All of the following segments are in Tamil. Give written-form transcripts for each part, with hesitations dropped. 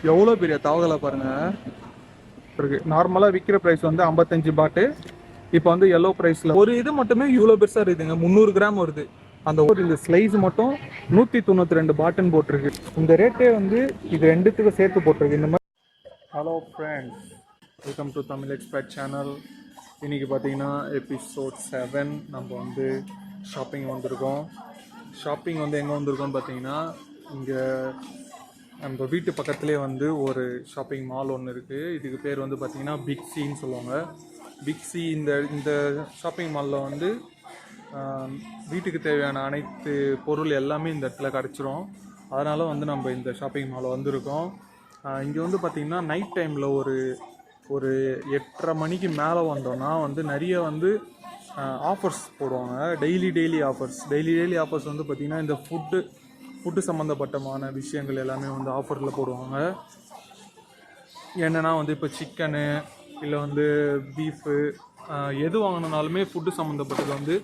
எவ்வளோ பெரிய தவகலை பாருங்கள் இருக்கு. நார்மலாக விற்கிற ப்ரைஸ் வந்து 55 பாட்டு. இப்போ வந்து எல்லோ ப்ரைஸில் ஒரு இது மட்டுமே இவ்வளோ பெருசாக இருக்குதுங்க. 300 கிராம் வருது. அந்த ஒரு இந்த ஸ்லைஸ் மட்டும் 192 பாட்டுன்னு போட்டிருக்கு. இந்த ரேட்டே வந்து இது ரெண்டுத்துக்கும் சேர்த்து போட்டிருக்கு இந்த மாதிரி. Hello friends, welcome to Tamil expert channel. இன்றைக்கி பார்த்தீங்கன்னா எபிசோட் 7 நம்ம வந்து ஷாப்பிங் வந்திருக்கோம். ஷாப்பிங் வந்து எங்கே வந்திருக்கோம்னு பார்த்தீங்கன்னா, இங்கே நம்ம வீட்டு பக்கத்துலேயே வந்து ஒரு ஷாப்பிங் மால் ஒன்று இருக்குது. இதுக்கு பேர் வந்து பார்த்திங்கன்னா பிக் சின்னு சொல்லுவாங்க. பிக் சி இந்த ஷாப்பிங் மாலில் வந்து வீட்டுக்கு தேவையான அனைத்து பொருள் எல்லாமே இந்த இடத்துல கிடச்சிரும். அதனால் வந்து நம்ம இந்த ஷாப்பிங் மாலில் வந்திருக்கோம். இங்கே வந்து பார்த்திங்கன்னா நைட் டைமில் ஒரு 8:30 மணிக்கு மேலே வந்தோன்னா வந்து நிறைய வந்து ஆஃபர்ஸ் போடுவாங்க. டெய்லி ஆஃபர்ஸ் வந்து பார்த்திங்கன்னா இந்த ஃபுட்டு சம்மந்தப்பட்டமான விஷயங்கள் எல்லாமே வந்து ஆஃபரில் போடுவாங்க. என்னென்னா வந்து இப்போ சிக்கனு இல்லை வந்து பீஃபு எது வாங்கினாலுமே ஃபுட்டு சம்மந்தப்பட்டது வந்து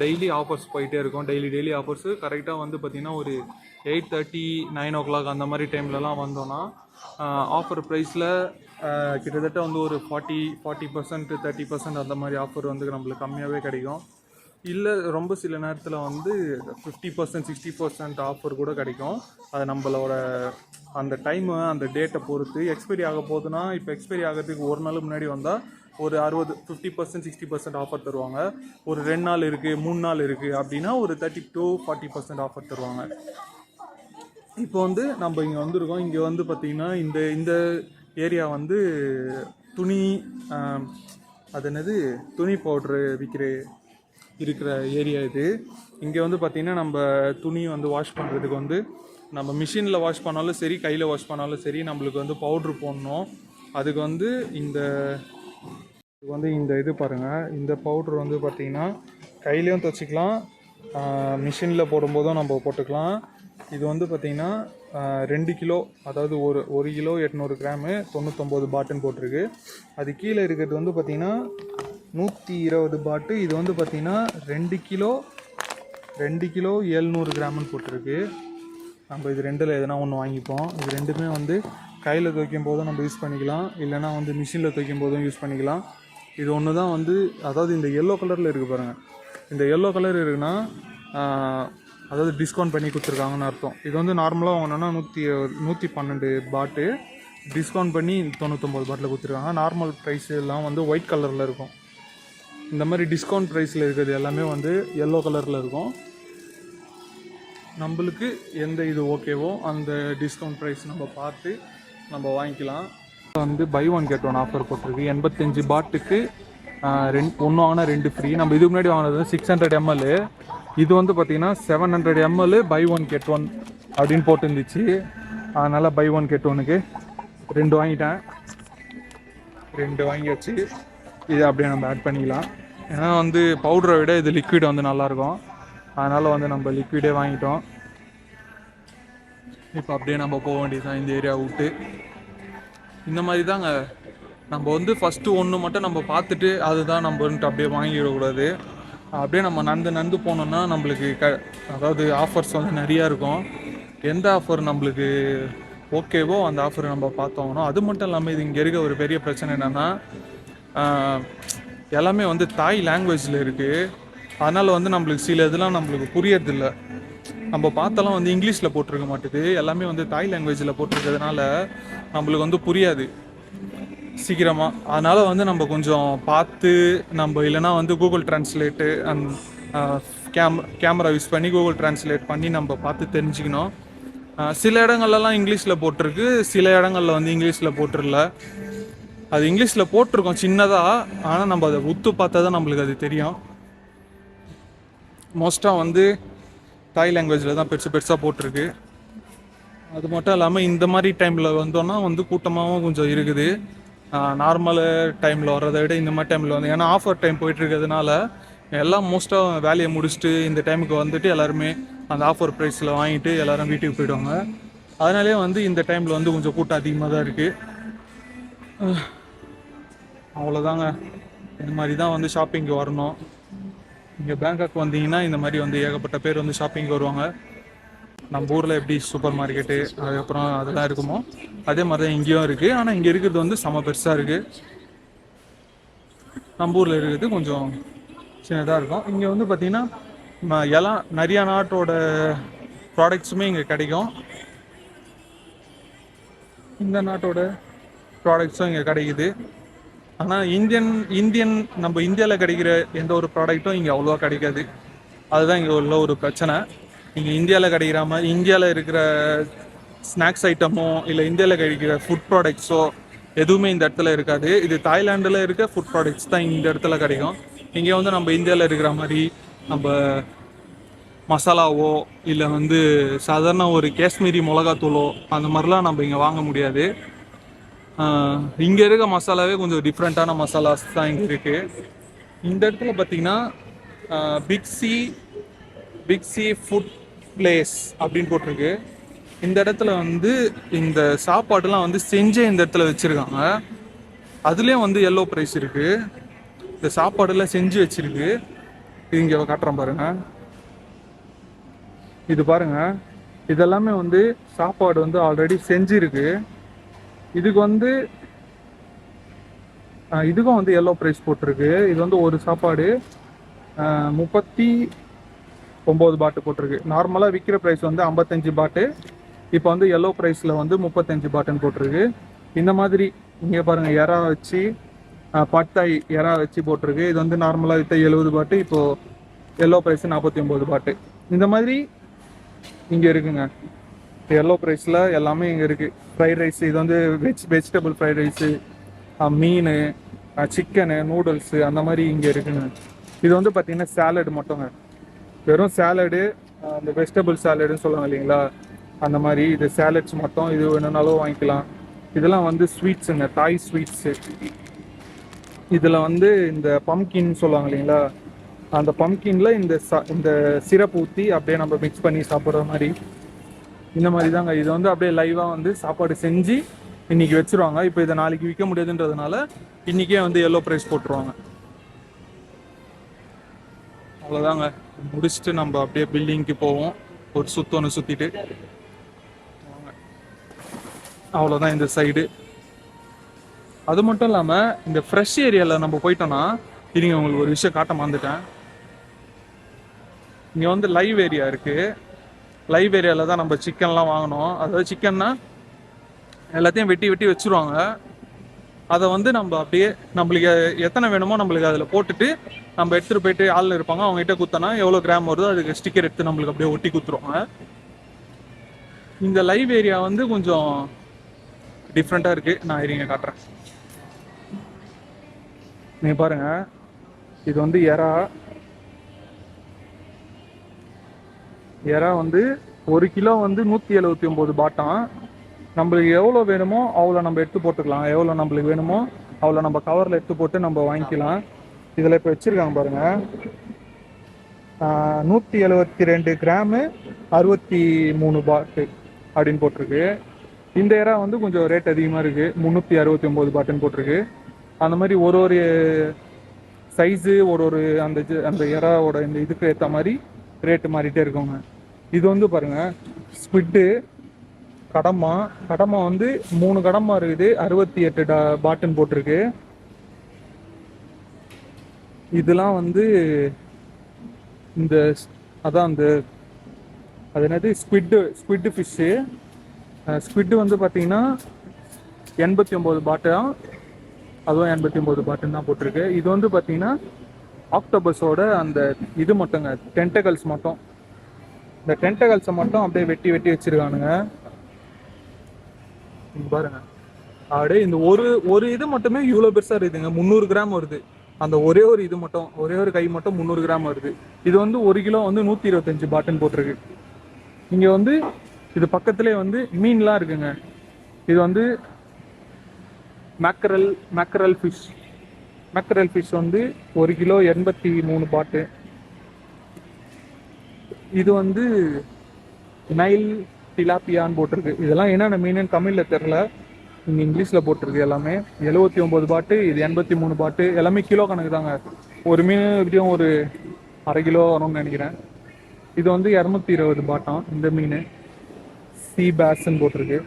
டெய்லி ஆஃபர்ஸ் போயிட்டே இருக்கும். டெய்லி ஆஃபர்ஸு கரெக்டாக வந்து பார்த்திங்கன்னா ஒரு 8:30 9 o'clock அந்த மாதிரி டைம்லலாம் வந்தோன்னா ஆஃபர் ப்ரைஸில் கிட்டத்தட்ட வந்து ஒரு 40% 30% அந்த மாதிரி ஆஃபர் வந்து நம்மளுக்கு கம்மியாகவே கிடைக்கும். இல்லை ரொம்ப சில நேரத்தில் வந்து 50% 60% ஆஃபர் கூட கிடைக்கும். அது நம்மளோட அந்த டைமு அந்த டேட்டை பொறுத்து. எக்ஸ்பைரி ஆக போகுதுன்னா, இப்போ எக்ஸ்பைரி ஆகிறதுக்கு ஒரு நாள் முன்னாடி வந்தால் ஒரு 50% 60% ஆஃபர் தருவாங்க. ஒரு 2 நாள் இருக்குது 3 நாள் இருக்குது அப்படின்னா ஒரு 30 to 40% ஆஃபர் தருவாங்க. இப்போ வந்து நம்ம இங்கே வந்திருக்கோம். இங்கே வந்து பார்த்திங்கன்னா இந்த ஏரியா வந்து துணி அது என்னது துணி பவுட்ரு இருக்கிற ஏரியா இது. இங்கே வந்து பார்த்திங்கன்னா நம்ம துணி வந்து வாஷ் பண்ணுறதுக்கு வந்து நம்ம மிஷினில் வாஷ் பண்ணாலும் சரி, கையில் வாஷ் பண்ணாலும் சரி, நம்மளுக்கு வந்து பவுட்ரு போடணும். அதுக்கு வந்து இந்த இது பாருங்கள், இந்த பவுட்ரு வந்து பார்த்திங்கன்னா கையிலையும் துவச்சிக்கலாம், மிஷினில் போடும்போதும் நம்ம போட்டுக்கலாம். இது வந்து பார்த்திங்கன்னா 2 கிலோ, அதாவது ஒரு கிலோ 800 கிராமு 99 பாட்டுன்னு போட்டிருக்கு. அது கீழே இருக்கிறது வந்து பார்த்திங்கன்னா 120 பாட்டு. இது வந்து பார்த்திங்கன்னா 2 கிலோ 700 கிராம்னு போட்டிருக்கு. நம்ம இது ரெண்டில் எதனா ஒன்று வாங்கிப்போம். இது ரெண்டுமே வந்து கையில் துவைக்கும் போதும் நம்ம யூஸ் பண்ணிக்கலாம், இல்லைனா வந்து மிஷினில் துவைக்கும் போதும் யூஸ் பண்ணிக்கலாம். இது ஒன்று தான் வந்து, அதாவது இந்த எல்லோ கலரில் இருக்குது பாருங்கள். இந்த எல்லோ கலர் இருக்குன்னா அதாவது டிஸ்கவுண்ட் பண்ணி கொடுத்துருக்காங்கன்னு அர்த்தம். இது வந்து நார்மலாக வாங்கினோன்னா 112 பாட்டு, டிஸ்கவுண்ட் பண்ணி 99 பாட்டில் கொடுத்துருக்காங்க. நார்மல் ப்ரைஸ் எல்லாம் வந்து ஒயிட் கலரில் இருக்கும். இந்த மாதிரி டிஸ்கவுண்ட் ப்ரைஸில் இருக்கிறது எல்லாமே வந்து எல்லோ கலரில் இருக்கும். நம்மளுக்கு எந்த இது ஓகேவோ அந்த டிஸ்கவுண்ட் ப்ரைஸ் நம்ம பார்த்து நம்ம வாங்கிக்கலாம். வந்து பை 1 get 1 ஆஃபர் போட்டிருக்கு. 85 பாட்டுக்கு 1 வாங்கினா 2 ஃப்ரீ. நம்ம இதுக்கு முன்னாடி வாங்கினது 600 ml. இது வந்து பார்த்திங்கன்னா 700 ml பை 1 get 1 அப்படின்னு போட்டுருந்துச்சு. அதனால் பை 1 get 1க்கு 2 வாங்கிட்டேன். 2 வாங்கியாச்சு. இது அப்படியே நம்ம ஆட் பண்ணிக்கலாம். ஏன்னா வந்து பவுடரை விட இது லிக்விட் வந்து நல்லாயிருக்கும். அதனால் வந்து நம்ம லிக்விடே வாங்கிட்டோம். இப்போ அப்படியே நம்ம போக வேண்டியதுதான் இந்த ஏரியா விட்டு. இந்த மாதிரி தாங்க நம்ம வந்து ஃபஸ்ட்டு ஒன்று மட்டும் நம்ம பார்த்துட்டு அதுதான் நம்மன்ட்டு அப்படியே வாங்கிடக்கூடாது. அப்படியே நம்ம நடந்து போனோம்னா நம்மளுக்கு அதாவது ஆஃபர்ஸ் வந்து நிறையா இருக்கும். எந்த ஆஃபர் நம்மளுக்கு ஓகேவோ அந்த ஆஃபரை நம்ம பார்த்தோம்னா. அது மட்டும் இல்லாமல் இது இங்கே இருக்க ஒரு பெரிய பிரச்சனை என்னென்னா, எல்லாமே வந்து தாய் லாங்குவேஜில் இருக்குது. அதனால் வந்து நம்மளுக்கு சில இதெல்லாம் நம்மளுக்கு புரியறதில்ல. நம்ம பார்த்தாலும் வந்து இங்கிலீஷில் போட்டிருக்க மாட்டேது, எல்லாமே வந்து தாய் லாங்குவேஜில் போட்டிருக்கிறதுனால நம்மளுக்கு வந்து புரியாது சீக்கிரமாக. அதனால் வந்து நம்ம கொஞ்சம் பார்த்து நம்ம இல்லைனா வந்து கூகுள் டிரான்ஸ்லேட்டு கேமரா யூஸ் பண்ணி கூகுள் டிரான்ஸ்லேட் பண்ணி நம்ம பார்த்து தெரிஞ்சுக்கணும். சில இடங்கள்லாம் இங்கிலீஷில் போட்டிருக்கு, சில இடங்களில் வந்து இங்கிலீஷில் போட்டிருல. அது இங்கிலீஷில் போட்டிருக்கோம் சின்னதாக, ஆனால் நம்ம அதை உத்து பார்த்தா தான் நம்மளுக்கு அது தெரியும். மோஸ்ட்டாக வந்து தாய் லாங்குவேஜில் தான் பெருசாக போட்டிருக்கு. அது மட்டும் இல்லாமல் இந்த மாதிரி டைமில் வந்தோன்னா வந்து கூட்டமாகவும் கொஞ்சம் இருக்குது. நார்மல் டைமில் வர்றதை விட இந்த மாதிரி டைமில் வந்து, ஏன்னா ஆஃபர் டைம் போயிட்டுருக்கிறதுனால எல்லாம் மோஸ்ட்டாக வேலையை முடிச்சுட்டு இந்த டைமுக்கு வந்துட்டு எல்லாருமே அந்த ஆஃபர் ப்ரைஸில் வாங்கிட்டு எல்லோரும் வீட்டுக்கு போயிடுவாங்க. அதனாலே வந்து இந்த டைமில் வந்து கொஞ்சம் கூட்டம் அதிகமாக தான் இருக்குது. அவ்வளோதாங்க. இந்த மாதிரி தான் வந்து ஷாப்பிங்க்கு வரணும். இங்கே பேங்காக் வந்தீங்கன்னா இந்த மாதிரி வந்து ஏகப்பட்ட பேர் வந்து ஷாப்பிங்க்கு வருவாங்க. நம்ம ஊரில் எப்படி சூப்பர் மார்க்கெட்டு அதுக்கப்புறம் அதெல்லாம் இருக்குமோ அதே மாதிரி தான் இங்கேயும் இருக்குது. ஆனால் இங்கே இருக்கிறது வந்து செம பெருசாக இருக்குது. நம்ம ஊரில் இருக்கிறது கொஞ்சம் சின்னதாக இருக்கும். இங்கே வந்து பார்த்திங்கன்னா எல்லாம் நிறையா நாட்டோட ப்ராடக்ட்ஸுமே இங்கே கிடைக்கும். இந்த நாட்டோட ப்ராடக்ட்ஸும் இங்கே கிடைக்குது. ஆனால் இந்தியன் நம்ம இந்தியாவில் கிடைக்கிற எந்த ஒரு ப்ராடக்ட்டும் இங்கே அவ்வளோவா கிடைக்காது. அதுதான் இங்கே உள்ள ஒரு பிரச்சனை. இங்கே இந்தியாவில் கிடைக்கிற மாதிரி இந்தியாவில் இருக்கிற ஸ்நாக்ஸ் ஐட்டமோ இல்லை இந்தியாவில் கிடைக்கிற ஃபுட் ப்ராடக்ட்ஸோ எதுவுமே இந்த இடத்துல இருக்காது. இது தாய்லாண்டில் இருக்க ஃபுட் ப்ராடக்ட்ஸ் தான் இந்த இடத்துல கிடைக்கும். இங்கே வந்து நம்ம இந்தியாவில் இருக்கிற மாதிரி நம்ம மசாலாவோ இல்லை வந்து சாதாரண ஒரு காஷ்மீரி மிளகாத்தூளோ அந்த மாதிரிலாம் நம்ம இங்கே வாங்க முடியாது. இங்கே இருக்க மசாலாவே கொஞ்சம் டிஃப்ரெண்ட்டான மசாலாஸ் தான் இங்கே இருக்குது. இந்த இடத்துல பார்த்திங்கன்னா பிக் சி ஃபுட் பிளேஸ் அப்படின்னு போட்டிருக்கு. இந்த இடத்துல வந்து இந்த சாப்பாடுலாம் வந்து செஞ்சே இந்த இடத்துல வச்சுருக்காங்க. அதுலேயும் வந்து எல்லோ ப்ரைஸ் இருக்குது. இந்த சாப்பாடுலாம் செஞ்சு வச்சுருக்கு. இது இங்கே காட்டுறேன் பாருங்கள். இது பாருங்கள், இதெல்லாமே வந்து சாப்பாடு வந்து ஆல்ரெடி செஞ்சுருக்கு. இதுக்கும் வந்து எல்லோ ப்ரைஸ் போட்டிருக்கு. இது வந்து ஒரு சாப்பாடு 39 பாட்டு போட்டிருக்கு. நார்மலாக விற்கிற ப்ரைஸ் வந்து 55 பாட்டு. இப்போ வந்து எல்லோ ப்ரைஸில் வந்து 35 பாட்டுன்னு போட்டிருக்கு. இந்த மாதிரி இங்கே பாருங்கள், எறா வச்சு பட்டாய் எறா வச்சு போட்டிருக்கு. இது வந்து நார்மலாக விற்ற 70 பாட்டு. இப்போது எல்லோ ப்ரைஸ் 49 பாட்டு. இந்த மாதிரி இங்கே இருக்குங்க. எல்லோ ப்ரைஸில் எல்லாமே இங்கே இருக்குது. ஃப்ரைட் ரைஸ், இது வந்து வெஜிடபிள் ஃப்ரைட் ரைஸு, மீன், சிக்கனு, நூடுல்ஸு அந்த மாதிரி இங்கே இருக்குங்க. இது வந்து பார்த்திங்கன்னா சாலடு மட்டுங்க. வெறும் சாலடு, அந்த வெஜிடபிள் சாலடுன்னு சொல்லுவாங்க இல்லைங்களா, அந்த மாதிரி இது சாலட்ஸ் மட்டும். இது வேணும்னாலும் வாங்கிக்கலாம். இதெல்லாம் வந்து ஸ்வீட்ஸுங்க, தாய் ஸ்வீட்ஸு. இதில் வந்து இந்த பம்கின் சொல்லுவாங்க இல்லைங்களா, அந்த பம்கினில் இந்த சிரப் ஊற்றி அப்படியே நம்ம மிக்ஸ் பண்ணி சாப்பிட்ற மாதிரி இந்த மாதிரி தாங்க. இது வந்து அப்படியே லைவாக வந்து சாப்பாடு செஞ்சு இன்றைக்கி வச்சுருவாங்க. இப்போ இதை நாளைக்கு விற்க முடியாதுன்றதுனால இன்றைக்கே வந்து எல்லோ ப்ரைஸ் போட்டுருவாங்க. அவ்வளோதாங்க. முடிச்சுட்டு நம்ம அப்படியே பில்டிங்க்கு போவோம். ஒரு ஒன்று சுற்றிட்டு அவ்வளோதான் இந்த சைடு. அது மட்டும் இல்லாமல் இந்த ஃப்ரெஷ் ஏரியாவில் நம்ம போயிட்டோன்னா, இருங்க உங்களுக்கு ஒரு விஷயம் காட்ட மறந்துட்டேன். இங்கே வந்து லைவ் ஏரியா இருக்குது. லைவ் ஏரியாவில் தான் நம்ம சிக்கன்லாம் வாங்கணும். அதாவது சிக்கன்னா எல்லாத்தையும் வெட்டி வச்சுருவாங்க. அதை வந்து நம்ம அப்படியே நம்மளுக்கு எத்தனை வேணுமோ நம்மளுக்கு அதில் போட்டுட்டு நம்ம எடுத்துகிட்டு போயிட்டு ஆளில் இருப்பாங்க, அவங்ககிட்ட குத்தனா எவ்வளோ கிராம் வருதோ அதுக்கு ஸ்டிக்கர் எடுத்து நம்மளுக்கு அப்படியே ஒட்டி குத்துருவாங்க. இந்த லைவ் ஏரியா வந்து கொஞ்சம் டிஃப்ரெண்ட்டாக இருக்குது. நான் இருங்க காட்டுறேன். நீங்கள் பாருங்கள், இது வந்து எறா வந்து 1 கிலோ வந்து 179 பாட்டான். நம்மளுக்கு எவ்வளோ வேணுமோ அவ்வளோ நம்ம எடுத்து போட்டுக்கலாம். எவ்வளோ நம்மளுக்கு வேணுமோ அவ்வளோ நம்ம கவரில் எடுத்து போட்டு நம்ம வாங்கிக்கலாம். இதில் இப்போ வச்சுருக்காங்க பாருங்கள், 172 கிராமு 63 பாட்டு அப்படின்னு போட்டிருக்கு. இந்த எறா வந்து கொஞ்சம் ரேட் அதிகமாக இருக்குது, 369 பாட்டுன்னு போட்டிருக்கு. அந்த மாதிரி ஒரு சைஸு ஒரு அந்த எறாவோட இந்த இதுக்கு ஏற்ற மாதிரி ரேட்டு மாறிட்டே இருக்குங்க. இது வந்து பாருங்கள், ஸ்குவிட்டு கடமா வந்து 3 கடமா இருக்குது, 68 பாட்டுன்னு போட்டிருக்கு. இதெல்லாம் வந்து அது என்னது ஸ்குவிட்டு ஃபிஷ்ஷு. ஸ்குவிட்டு வந்து பார்த்தீங்கன்னா 89 பாட்டா, அதுவும் 89 பாட்டுன்னு தான் போட்டிருக்கு. இது வந்து பார்த்தீங்கன்னா ஆக்டோபஸோட அந்த இது மட்டுங்க, டென்டகல்ஸ் மட்டும். இந்த டென்டகல்ஸை மட்டும் அப்படியே வெட்டி வச்சிருக்கானுங்க. பாருங்க, அப்படியே இந்த ஒரு இது மட்டுமே இவ்வளோ பெருசாக இருக்குதுங்க. 300 கிராம் வருது. அந்த ஒரே ஒரு கை மட்டும் 300 கிராம் வருது. இது வந்து 1 கிலோ வந்து 125 பாட்டுன்னு போட்டிருக்கு. இங்கே வந்து இது பக்கத்துலேயே வந்து மீன்லாம் இருக்குங்க. இது வந்து மேக்கரல் ஃபிஷ் வந்து 1 கிலோ 83 பாட்டு. இது வந்து நைல் டிலாப்பியான்னு போட்டிருக்கு. இதெல்லாம் என்னென்ன மீன் தமிழில் தெரில, இங்கே இங்கிலீஷில் போட்டிருக்கு. எல்லாமே 79 பாட்டு, இது 83 பாட்டு. எல்லாமே கிலோ கணக்கு தாங்க. ஒரு மீன் எப்படியும் ஒரு அரை கிலோ வரும்னு நினைக்கிறேன். இது வந்து 220 பாட்டாம் இந்த மீன். சீ பேஸ்ன்னு போட்டிருக்கு.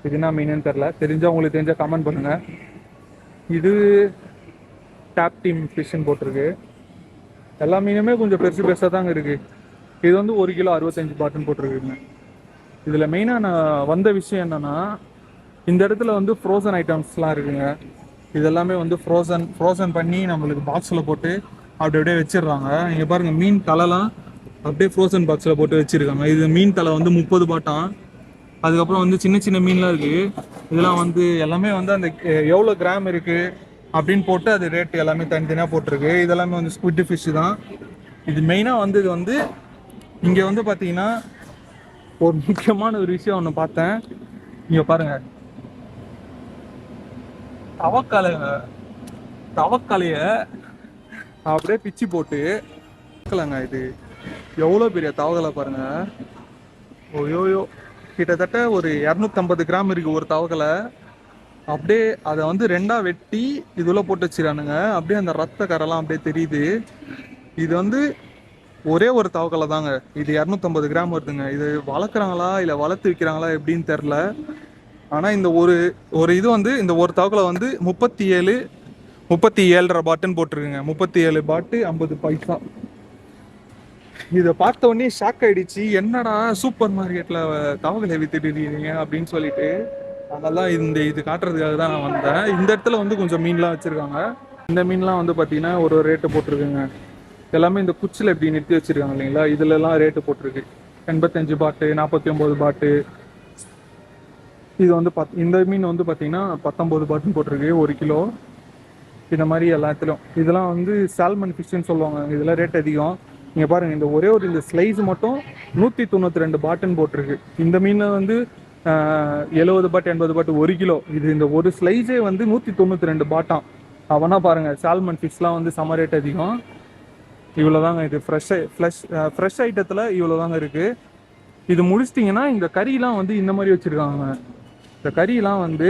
இது என்ன மீனுன்னு தெரில, தெரிஞ்சால் உங்களுக்கு தெரிஞ்சால் கமெண்ட் பண்ணுங்கள். இது டேப் டீம் ஃபிஷ்ஷுன்னு போட்டிருக்கு. எல்லா மீனுமே கொஞ்சம் பெருசு பெருசாக தாங்க இருக்குது. இது வந்து 1 கிலோ 65 பாட்டுன்னு போட்டிருக்குங்க. இதில் மெயினாக நான் வந்த விஷயம் என்னென்னா, இந்த இடத்துல வந்து ஃப்ரோசன் ஐட்டம்ஸ்லாம் இருக்குங்க. இதெல்லாமே வந்து ஃப்ரோசன் பண்ணி நம்மளுக்கு பாக்ஸில் போட்டு அப்படியே வச்சிடுறாங்க. இங்கே பாருங்கள், மீன் தலைலாம் அப்படியே ஃப்ரோசன் பாக்ஸில் போட்டு வச்சுருக்காங்க. இது மீன் தலை வந்து 30 பாட்டாம். அதுக்கப்புறம் வந்து சின்ன சின்ன மீன்லாம் இருக்குது. இதெல்லாம் வந்து எல்லாமே வந்து அந்த எவ்வளோ கிராம் இருக்குது அப்படின்னு போட்டு அது ரேட்டு எல்லாமே தனித்தனியாக போட்டிருக்கு. இதெல்லாமே வந்து ஸ்குவிட் ஃபிஷ்ஷு தான். இது மெயினாக வந்து இது வந்து இங்கே வந்து பார்த்தீங்கன்னா ஒரு முக்கியமான ஒரு விஷயம் ஒன்று பார்த்தேன். இங்கே பாருங்கள், தவக்காலையை அப்படியே பிச்சு போட்டு பார்க்கலாங்க. இது எவ்வளோ பெரிய தவக்கலை பாருங்க. ஓயோயோ, கிட்டத்தட்ட ஒரு 250 கிராம் இருக்குது ஒரு தவக்கலை. அப்படியே அதை வந்து 2ஆக வெட்டி இதுல போட்டு வச்சிருக்கானுங்க. அப்படியே அந்த ரத்த கரெல்லாம் அப்படியே தெரியுது. இது வந்து ஒரே ஒரு தவக்கலை தாங்க. இது 250 கிராம் வருதுங்க. இது வளர்க்குறாங்களா இல்லை வளர்த்து விற்கிறாங்களா எப்படின்னு தெரில. ஆனால் இந்த ஒரு இது வந்து இந்த ஒரு தவக்கலை வந்து 37.5 பாட்டுன்னு போட்டிருக்குங்க. 37 பாட்டு 50 பைசா. இதை பார்த்த உடனே ஷாக் ஆயிடுச்சு. என்னடா சூப்பர் மார்க்கெட்டில் தவக்கலை வித்துட்டு இருக்கீங்க அப்படின்னு சொல்லிட்டு, அதெல்லாம் இது காட்டுறதுக்காக தான் நான் வந்தேன். இந்த இடத்துல வந்து கொஞ்சம் மீன்லாம் வச்சுருக்காங்க. இந்த மீன்லாம் வந்து பார்த்தீங்கன்னா ஒரு ரேட்டு போட்டிருக்குங்க. எல்லாமே இந்த குச்சில் எப்படி நிறுத்தி வச்சுருக்காங்க இல்லைங்களா, இதுலலாம் ரேட்டு போட்டிருக்கு. 85 பாட்டு, 49 பாட்டு. இது வந்து இந்த மீன் வந்து பார்த்தீங்கன்னா 19 பாட்டுன்னு போட்டிருக்கு 1 கிலோ. இந்த மாதிரி எல்லாத்துலையும் இதெல்லாம் வந்து சால்மன் ஃபிஷ்ஷுன்னு சொல்லுவாங்க. இதெல்லாம் ரேட் அதிகம். நீங்கள் பாருங்கள், இந்த ஒரே ஒரு இந்த ஸ்லைஸ் மட்டும் 192 பாட்டுன்னு போட்டிருக்கு. இந்த மீன் வந்து 70 பாட்டு 80 பாட்டு 1 கிலோ. இது இந்த ஒரு ஸ்லைஸே வந்து 192 பாட்டாம். அவனா பாருங்கள், சால்மன் ஃபிஷ்லாம் வந்து செம ரேட் அதிகம். இவ்வளோ தாங்க. இது ஃப்ரெஷ் ஐட்டத்தில் இவ்வளோ தாங்க இருக்குது. இது முடிச்சிட்டிங்கன்னா இந்த கறியெலாம் வந்து இந்த மாதிரி வச்சுருக்காங்க. இந்த கறியெலாம் வந்து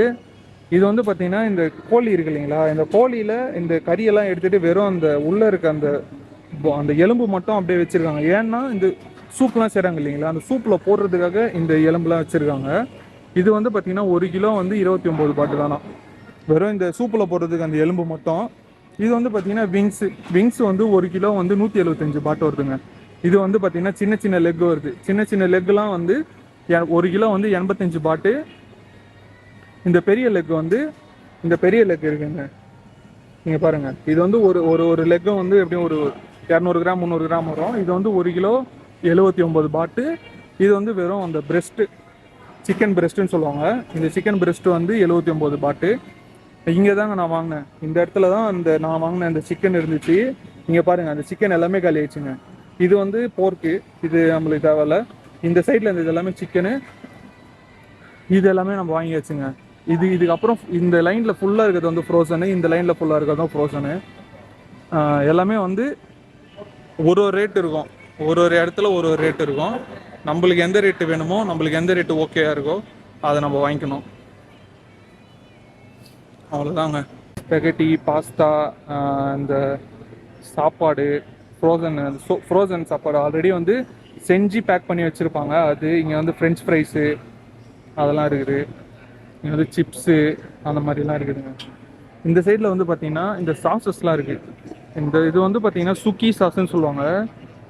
இது வந்து பார்த்தீங்கன்னா இந்த கோழி இருக்கு இல்லைங்களா, இந்த கோழியில் இந்த கறியெல்லாம் எடுத்துகிட்டு வெறும் அந்த உள்ளே இருக்க அந்த எலும்பு மட்டும் அப்படியே வச்சுருக்காங்க. ஏன்னா இந்த சூப்லாம் செய்கிறாங்க இல்லைங்களா, அந்த சூப்பில் போடுறதுக்காக இந்த எலும்புலாம் வச்சுருக்காங்க. இது வந்து பார்த்திங்கன்னா 1 கிலோ வந்து 29 பாட்டு தானா, வெறும் இந்த சூப்பில் போடுறதுக்கு அந்த எலும்பு மட்டும். இது வந்து பார்த்திங்கன்னா விங்ஸ் வந்து 1 கிலோ வந்து 175 பாட்டு வருதுங்க. இது வந்து பார்த்திங்கன்னா சின்ன சின்ன லெக் வருது. சின்ன சின்ன லெக்லாம் வந்து 1 கிலோ வந்து 85 பாட்டு. இந்த பெரிய லெக் வந்து இந்த பெரிய லெக் இருக்குங்க. நீங்கள் பாருங்கள், இது வந்து ஒரு லெக்கும் வந்து எப்படியும் ஒரு 200 கிராம் 300 கிராம் வரும். இது வந்து 1 கிலோ 79 பாட்டு. இது வந்து வெறும் அந்த பிரெஸ்ட்டு, சிக்கன் பிரெஸ்ட்டுன்னு சொல்லுவாங்க. இந்த சிக்கன் பிரெஸ்ட்டு வந்து 79 பாட்டு. இங்கே தாங்க நான் வாங்கினேன். இந்த இடத்துல தான் நான் வாங்கினேன் அந்த சிக்கன் இருந்துச்சு. இங்கே பாருங்கள், அந்த சிக்கன் எல்லாமே காலி ஆயிடுச்சுங்க. இது வந்து போர்க்கு, இது நம்மளுக்கு தேவையில்ல. இந்த சைடில் இந்த இது எல்லாமே சிக்கனு, இது எல்லாமே நம்ம வாங்கி வச்சுங்க. இதுக்கப்புறம் இந்த லைனில் ஃபுல்லாக இருக்கிறது வந்து ஃப்ரோசனு, இந்த லைனில் ஃபுல்லாக இருக்கிறது தான் ஃப்ரோசனு. எல்லாமே வந்து ஒரு ரேட் இருக்கும். ஒரு இடத்துல ஒரு ரேட் இருக்கும். நம்மளுக்கு எந்த ரேட்டு வேணுமோ, நம்மளுக்கு எந்த ரேட்டு ஓகேயா இருக்கோ அதை நம்ம வாங்கிக்கணும். அவ்வளோதாங்க. ஸ்பெகட்டி, பாஸ்தா, இந்த சாப்பாடு ஃப்ரோசன் சாப்பாடு ஆல்ரெடி வந்து செஞ்சு பேக் பண்ணி வச்சுருப்பாங்க. அது இங்கே வந்து ஃப்ரெஞ்ச் ஃப்ரைஸு அதெல்லாம் இருக்குது. இங்கே வந்து சிப்ஸு அந்த மாதிரிலாம் இருக்குதுங்க. இந்த சைடில் வந்து பார்த்திங்கன்னா இந்த சாஸஸ்லாம் இருக்குது. இது வந்து பார்த்திங்கன்னா சுக்கி சாஸ்ன்னு சொல்லுவாங்க.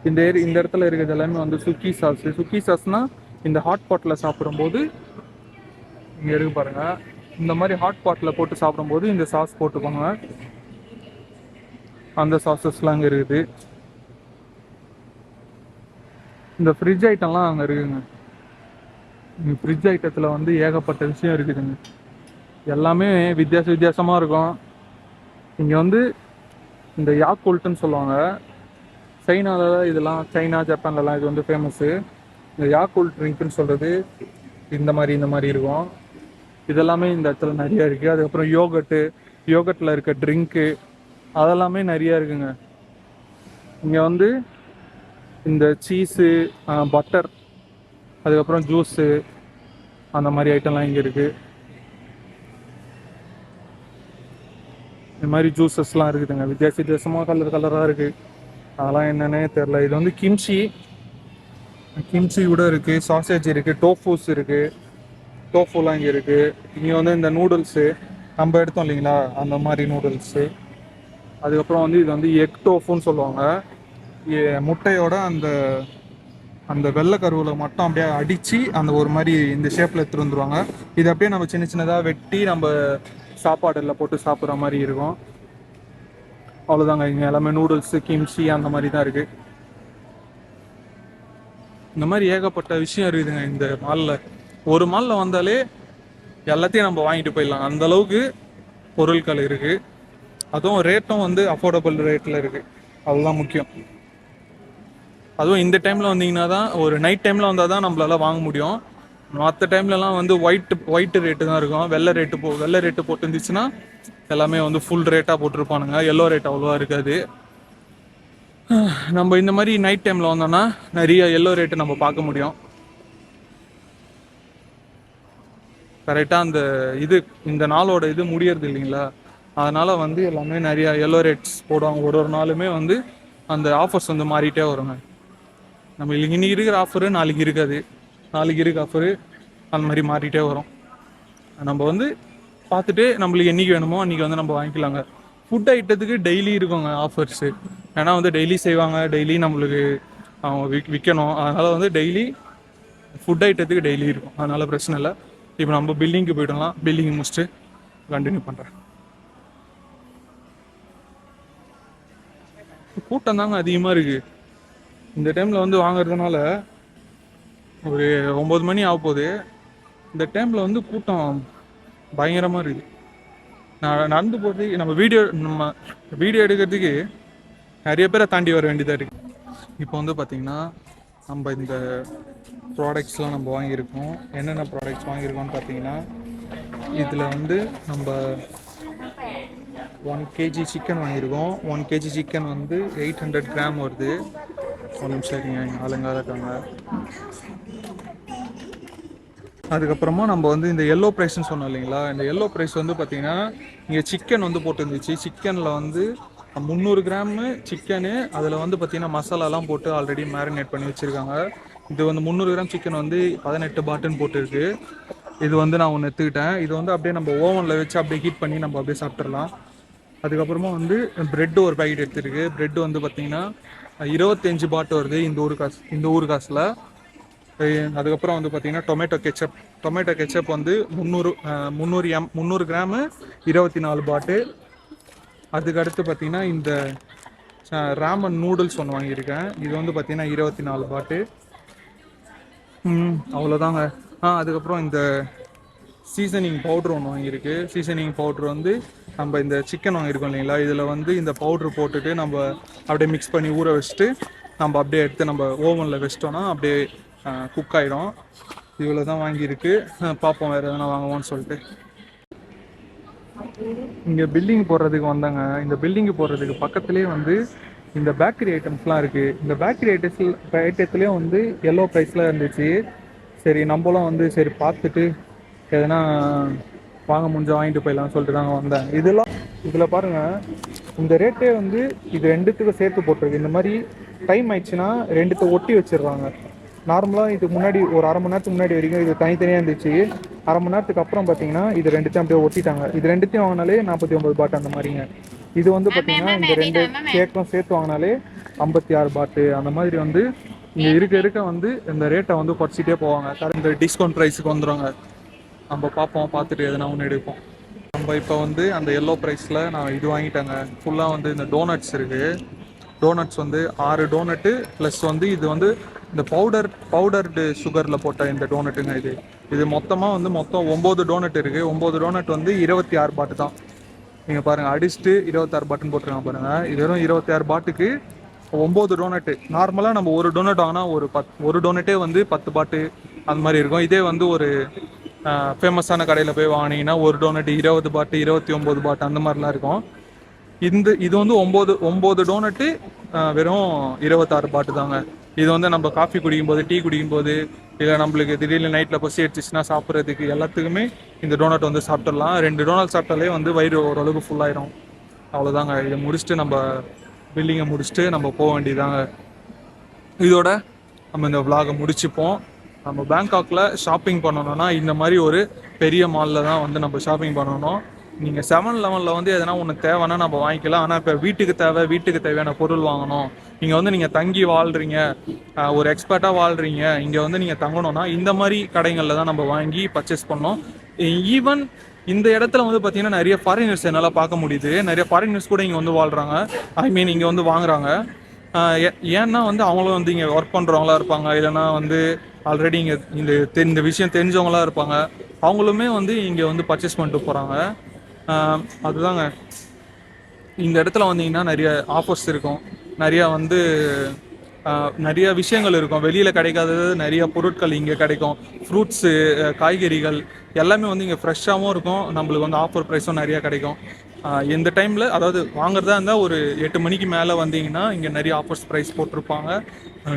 இந்த இடத்துல இருக்கிறது எல்லாமே வந்து சுக்கி சாஸு. சுக்கி சாஸ்னால் இந்த ஹாட் பாட்டில் சாப்பிடும்போது இங்கே இருக்கு பாருங்கள், இந்த மாதிரி ஹாட் பாட்டில் போட்டு சாப்பிடும்போது இந்த சாஸ் போட்டுப்பாங்க. அந்த சாஸஸ்லாம் அங்கே இருக்குது. இந்த ஃப்ரிட்ஜ் ஐட்டம்லாம் அங்கே இருக்குதுங்க. ஃப்ரிட்ஜ் ஐட்டத்தில் வந்து ஏகப்பட்ட விஷயம் இருக்குதுங்க. எல்லாமே வித்தியாசமாக இருக்கும். இங்கே வந்து இந்த யாக்குல்ட்டுன்னு சொல்லுவாங்க. சைனாவில் இதெல்லாம், சைனா ஜப்பான்லலாம் இது வந்து ஃபேமஸ்ஸு. இந்த யாக்குல்ட் ட்ரிங்க்னு சொல்கிறது இந்த மாதிரி இருக்கும். இதெல்லாமே இந்த இடத்துல நிறையா இருக்குது. அதுக்கப்புறம் யோகட்டில் இருக்க ட்ரிங்க்கு அதெல்லாமே நிறையா இருக்குங்க. இங்கே வந்து இந்த சீஸு, பட்டர், அதுக்கப்புறம் ஜூஸு அந்த மாதிரி ஐட்டம்லாம் இங்கே இருக்குது. இந்த மாதிரி ஜூஸஸ்லாம் இருக்குதுங்க. வித்தியாசமாக கலராக இருக்குது. அதெல்லாம் என்னன்னே தெரில. இது வந்து கிம்ச்சி கூட இருக்குது, சாசேஜ் இருக்குது, டோஃபூஸ் இருக்குது. டோஃபுலாம் இங்கே இருக்குது. இங்கே வந்து இந்த நூடுல்ஸு நம்ம எடுத்தோம் இல்லைங்களா, அந்த மாதிரி நூடுல்ஸு. அதுக்கப்புறம் வந்து இது வந்து எக் டோஃபுன்னு சொல்லுவாங்க. முட்டையோட அந்த அந்த வெள்ளை கருவில் மட்டும் அப்படியே அடித்து அந்த ஒரு மாதிரி இந்த ஷேப்பில் எடுத்துகிட்டு வந்துருவாங்க. இது அப்படியே நம்ம சின்ன சின்னதாக வெட்டி நம்ம சாப்பாடில் போட்டு சாப்பிட்ற மாதிரி இருக்கும். அவ்வளோதாங்க. இங்கே எல்லாமே நூடுல்ஸு, கிம்சி அந்த மாதிரி தான் இருக்குது. இந்த மாதிரி ஏகப்பட்ட விஷயம் இருக்குதுங்க இந்த மாலில். ஒரு மாலில் வந்தாலே எல்லாத்தையும் நம்ம வாங்கிட்டு போயிடலாம், அந்த அளவுக்கு பொருட்கள் இருக்குது. அதுவும் ரேட்டும் வந்து அஃபோர்டபுள் ரேட்டில் இருக்குது. அதுதான் முக்கியம். அதுவும் இந்த டைமில் வந்தீங்கன்னா தான், ஒரு நைட் டைமில் வந்தால் தான் நம்மளால வாங்க முடியும். மற்ற டைம்லலாம் வந்து ஒயிட்டு ரேட்டு தான் இருக்கும். வெள்ளை ரேட்டு போட்டு இருந்துச்சுன்னா எல்லாமே வந்து ஃபுல் ரேட்டாக போட்டிருப்பானுங்க. எல்லோ ரேட் அவ்வளோவா இருக்காது. நம்ம இந்த மாதிரி நைட் டைமில் வந்தோம்னா நிறைய எல்லோ ரேட்டு நம்ம பார்க்க முடியும். கரெக்டாக அந்த இந்த நாளோட முடியறது இல்லைங்களா, அதனால் வந்து எல்லாமே நிறையா எல்லோ ரேட்ஸ் போடுவாங்க. ஒரு நாளுமே வந்து அந்த ஆஃபர்ஸ் வந்து மாறிட்டே வருங்க. நம்ம இன்னைக்கு இருக்கிற ஆஃபரு நாளைக்கு இருக்காது, நாளைக்கு இருக்க ஆஃபரு அந்த மாதிரி மாறிட்டே வரும். நம்ம வந்து பார்த்துட்டு நம்மளுக்கு என்றைக்கு வேணுமோ அன்றைக்கி வந்து நம்ம வாங்கிக்கலாங்க. ஃபுட் ஐட்டத்துக்கு டெய்லி இருக்குங்க ஆஃபர்ஸு. ஏன்னா வந்து டெய்லி செய்வாங்க, டெய்லி நம்மளுக்கு அவங்க விற்கணும். அதனால் வந்து டெய்லி ஃபுட் ஐட்டத்துக்கு டெய்லி இருக்கும். அதனால் பிரச்சனை இல்லை. இப்போ நம்ம பில்டிங்க்கு போய்டலாம். பில்டிங் முடிச்சுட்டு கண்டினியூ பண்ணுறேன். கூட்டம் தாங்க அதிகமாக இருக்குது இந்த டைமில். வந்து வாங்குறதுனால ஒரு 9 மணி ஆக போகுது. இந்த டைமில் வந்து கூட்டம் பயங்கரமாக இருக்குது. நான் நடந்து போகிறதுக்கு நம்ம வீடியோ எடுக்கிறதுக்கு நிறைய பேரை தாண்டி வர வேண்டியதாக இருக்குது. இப்போ வந்து பார்த்திங்கன்னா நம்ம இந்த ப்ராடக்ட்ஸ்லாம் நம்ம வாங்கியிருக்கோம். என்னென்ன ப்ராடக்ட்ஸ் வாங்கியிருக்கோம்னு பார்த்தீங்கன்னா, இதில் வந்து நம்ம 1 kg சிக்கன் வாங்கியிருக்கோம். 1 kg சிக்கன் வந்து 800 கிராம் வருது. ஒரு நிமிஷம் இருங்க, ஆளுங்க இருக்காங்க. அதுக்கப்புறமா நம்ம வந்து இந்த எல்லோ ப்ரைஸ்ன்னு சொன்னோம் இல்லைங்களா, இந்த எல்லோ ப்ரைஸ் வந்து பார்த்திங்கன்னா இங்கே சிக்கன் வந்து போட்டுருந்துச்சு. சிக்கனில் வந்து 300 கிராமு சிக்கனு. அதில் வந்து பார்த்திங்கன்னா மசாலாலாம் போட்டு ஆல்ரெடி மேரினேட் பண்ணி வச்சுருக்காங்க. இது வந்து 300 கிராம் சிக்கன் வந்து 18 பாட்டுன்னு போட்டுருக்கு. இது வந்து நான் ஒன்று எடுத்துக்கிட்டேன். இது வந்து அப்படியே நம்ம ஓவனில் வச்சு அப்படியே ஹீட் பண்ணி நம்ம அப்படியே சாப்பிட்றலாம். அதுக்கப்புறமா வந்து ப்ரெட்டு ஒரு பேக்கெட் எடுத்துருக்கு. ப்ரெட்டு வந்து பார்த்திங்கன்னா 25 பாட்டு வருது இந்த ஊர் காசில். அதுக்கப்புறம் வந்து பார்த்திங்கன்னா டொமேட்டோ கெச்சப் வந்து 300 கிராமு 24 பாட்டு. அதுக்கடுத்து பார்த்திங்கன்னா இந்த ராமன் நூடுல்ஸ் ஒன்று வாங்கியிருக்கேன். இது வந்து பார்த்திங்கன்னா 24 பாட்டு. அவ்வளோதாங்க. அதுக்கப்புறம் இந்த சீசனிங் பவுட்ரு ஒன்று வாங்கியிருக்கு. சீசனிங் பவுட்ரு வந்து நம்ம இந்த சிக்கன் வாங்கியிருக்கோம் இல்லைங்களா, இதில் வந்து இந்த பவுட்ரு போட்டுட்டு நம்ம அப்படியே மிக்ஸ் பண்ணி ஊற வச்சுட்டு நம்ம அப்படியே எடுத்து நம்ம ஓவனில் வச்சிட்டோன்னா அப்படியே குக் ஆகிடும். இவ்வளோ தான் வாங்கியிருக்கு. பார்ப்போம் வேறு எதனா வாங்குவோன்னு சொல்லிட்டு. இங்கே பில்டிங் போடுறதுக்கு வந்தாங்க. இந்த பில்டிங்கு போடுறதுக்கு பக்கத்துலேயே வந்து இந்த பேக்கரி ஐட்டம்ஸ்லாம் இருக்குது. இந்த பேக்கரி ஐட்டத்துலேயும் வந்து எல்லோ ப்ரைஸில் இருந்துச்சு. சரி நம்மளும் வந்து சரி பார்த்துட்டு எதனா வாங்க முடிஞ்சா வாங்கிட்டு போயிடலாம்னு சொல்லிட்டு தாங்க வந்தேன். இதில் பாருங்கள், இந்த ரேட்டே வந்து இது ரெண்டுத்துக்கும் சேர்த்து போட்டிருக்கு. இந்த மாதிரி டைம் ஆயிடுச்சுன்னா ரெண்டுத்தை ஒட்டி வச்சிடுறாங்க. நார்மலாக இதுக்கு முன்னாடி ஒரு அரை மணி நேரத்துக்கு முன்னாடி வரைக்கும் இது தனித்தனியாக இருந்துச்சு. அரை மணி நேரத்துக்கு அப்புறம் பார்த்தீங்கன்னா இது ரெண்டுத்தையும் அப்படியே ஒட்டிட்டாங்க. இது ரெண்டுத்தையும் வாங்கினாலே 49 பாட்டு அந்த மாதிரிங்க. இது வந்து பார்த்தீங்கன்னா இந்த 2 கேக்கும் சேர்த்து வாங்கினாலே 56 பாட்டு அந்த மாதிரி வந்து இங்கே இருக்க வந்து இந்த ரேட்டை வந்து குறைச்சிட்டே போவாங்க. இந்த டிஸ்கவுண்ட் ப்ரைஸுக்கு வந்துடுவாங்க. நம்ம பார்ப்போம், பார்த்துட்டு எதனா ஒன்று எடுப்போம். நம்ம இப்போ வந்து அந்த எல்லோ ப்ரைஸில் நான் இது வாங்கிட்டாங்க. ஃபுல்லாக வந்து இந்த டோனட்ஸ் இருக்குது. டோனட்ஸ் வந்து 6 டோனட்டு ப்ளஸ் வந்து இது வந்து இந்த பவுடர்டு சுகரில் போட்ட இந்த டோனட்டுங்க. இது மொத்தமாக வந்து மொத்தம் 9 டோனட் இருக்குது. 9 டோனட் வந்து 26 பாட்டு தான். நீங்கள் பாருங்கள், அடிச்சுட்டு 26 பாட்டுன்னு போட்டிருக்காங்க பாருங்கள். இது வெறும் 26 பாட்டுக்கு 9 டோனட்டு. நார்மலாக நம்ம ஒரு டோனட் வாங்கினா ஒரு டோனட்டே வந்து 10 பாட்டு அந்த மாதிரி இருக்கும். இதே வந்து ஒரு ஃபேமஸான கடையில் போய் வாங்கினீங்கன்னா ஒரு டோனட் 20 பாட்டு 29 பாட்டு அந்த மாதிரிலாம் இருக்கும். இது வந்து 9 டோனட்டு வெறும் 26 பாட்டு தாங்க. இது வந்து நம்ம காஃபி குடிக்கும்போது, டீ குடிக்கும்போது, இல்லை நம்மளுக்கு திடீர்னு நைட்டில் பசி எடுத்துச்சுன்னா சாப்பிட்றதுக்கு எல்லாத்துக்குமே இந்த டோனட் வந்து சாப்பிட்றலாம். 2 டோனட் சாப்பிட்டாலே வந்து வயிறு ஓரளவுக்கு ஃபுல்லாயிடும். அவ்வளோதாங்க. இதை முடிச்சுட்டு நம்ம பில்டிங்கை முடிச்சுட்டு நம்ம போக வேண்டியதாங்க. இதோட நம்ம இந்த விலாகை முடிச்சுப்போம். நம்ம பேங்காக்ல ஷாப்பிங் பண்ணணும்னா இந்த மாதிரி ஒரு பெரிய மாலில் தான் வந்து நம்ம ஷாப்பிங் பண்ணணும். நீங்கள் 7-11 வந்து எதனா ஒன்று தேவைன்னா நம்ம வாங்கிக்கலாம். ஆனால் இப்போ வீட்டுக்கு தேவையான பொருள் வாங்கணும், இங்கே வந்து நீங்கள் தங்கி வாழ்கிறீங்க, ஒரு எக்ஸ்பர்ட்டாக வாழ்கிறீங்க, இங்கே வந்து நீங்கள் தங்கணும்னா இந்த மாதிரி கடைகளில் தான் நம்ம வாங்கி பர்ச்சேஸ் பண்ணோம். ஈவன் இந்த இடத்துல வந்து பார்த்தீங்கன்னா நிறைய ஃபாரினர்ஸ் என்னால் பார்க்க முடியுது. நிறைய ஃபாரினர்ஸ் கூட இங்கே வந்து வாழ்கிறாங்க, ஐ மீன் இங்கே வந்து வாங்குறாங்க. ஏன்னா வந்து அவங்களும் வந்து இங்கே ஒர்க் பண்ணுறவங்களா இருப்பாங்க, இல்லைனா வந்து ஆல்ரெடி இங்கே இந்த விஷயம் தெரிஞ்சவங்களா இருப்பாங்க. அவங்களுமே வந்து இங்கே வந்து பர்ச்சேஸ் பண்ணிட்டு போகிறாங்க. அதுதாங்க, இந்த இடத்துல வந்தீங்கன்னா நிறைய ஆஃபர்ஸ் இருக்கும், நிறையா வந்து நிறைய விஷயங்கள் இருக்கும், வெளியில் கிடைக்காதது நிறைய பொருட்கள் இங்கே கிடைக்கும். ஃப்ரூட்ஸு, காய்கறிகள் எல்லாமே வந்து இங்கே ஃப்ரெஷ்ஷாகவும் இருக்கும், நம்மளுக்கு வந்து ஆஃபர் ப்ரைஸும் நிறையா கிடைக்கும். இந்த டைமில் அதாவது வாங்குறதா இருந்தால் ஒரு 8 மணிக்கு மேலே வந்தீங்கன்னா இங்கே நிறைய ஆஃபர்ஸ் ப்ரைஸ் போட்டிருப்பாங்க,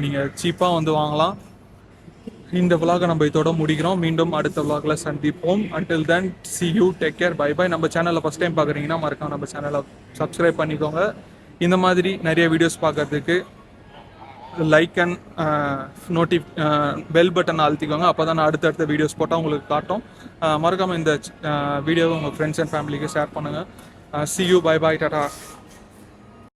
நீங்கள் சீப்பாக வந்து வாங்கலாம். இந்த vlog நம்ம இதோட முடிக்கிறோம். மீண்டும் அடுத்த vlogல சந்திப்போம். until then see you, take care, bye bye. நம்ம சேனலை ஃபஸ்ட் டைம் பார்க்குறீங்கன்னா மறக்காம நம்ம சேனலை சப்ஸ்கிரைப் பண்ணிக்கோங்க. இந்த மாதிரி நிறைய வீடியோஸ் பார்க்கறதுக்கு லைக் அண்ட் பெல் பட்டன் அழுத்திக்கோங்க. அப்போ தான் நான் அடுத்தடுத்த வீடியோஸ் போட்டால் உங்களுக்கு காட்டும். மறக்காமல் இந்த வீடியோவை உங்கள் ஃப்ரெண்ட்ஸ் அண்ட் ஃபேமிலிக்கு ஷேர் பண்ணுங்கள். see you, bye bye, tata.